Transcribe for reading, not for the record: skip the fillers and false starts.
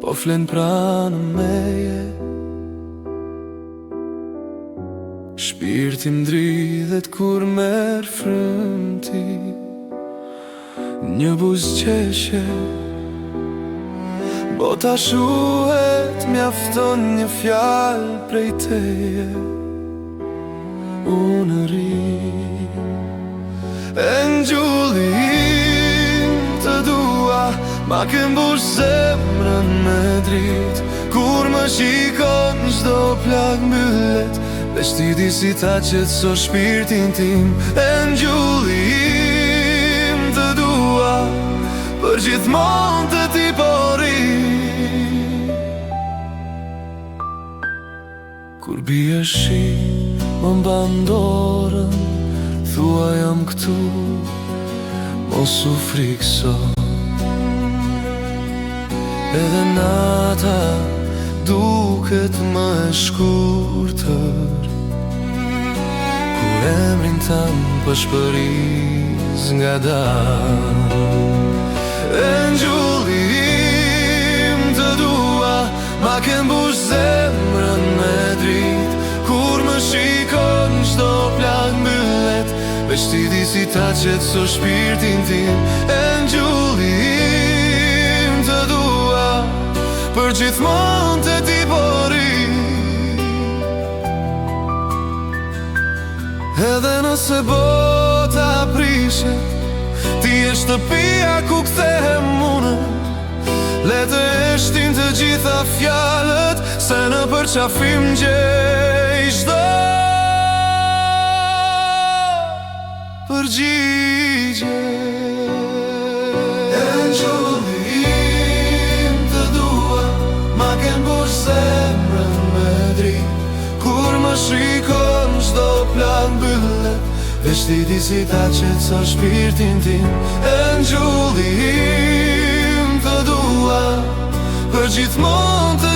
po flen pranë meje. Shpirti mdridhet kur merr frymti, një buzëqeshje. Bota shuhet, mjafton një fjalë prej teje. Unë ri, e ngjulli im të dua, ma ke mbush zemrën me dritë. Kur më shikon çdo plak mbyllet, veç ti di si ta qetëso shpirtin tim. E ngjulli im të dua, për gjithmonë të ti pori. Kur bie shi, më mban dorën, thua jam këtu, mos u frikso. Edhe nata duket më e shkurtër, kur emrin tëm pëshpëris nga dalë. E ngjulli im të dua, ma ke mbush zemrën me dritë. Kur më shikon çdo plak mbyllet, veç ti di si ta qetëso shpirtin tim. E ngjulli im të dua, për gjithmonë të ti pori. Edhe nëse bota prishet, ti je shtëpia ku kthehem unë. Le të eshtin të gjitha fjalët, se në përqafim gjej çdo përgjigje. E ngjulli im të dua, ma ke mbush zemrën me dritë. Kur më shikon çdo plak mbyllet, veç ti di si ta qetëso shpirtin tim. E ngjulli im të dua, për gjithmonë të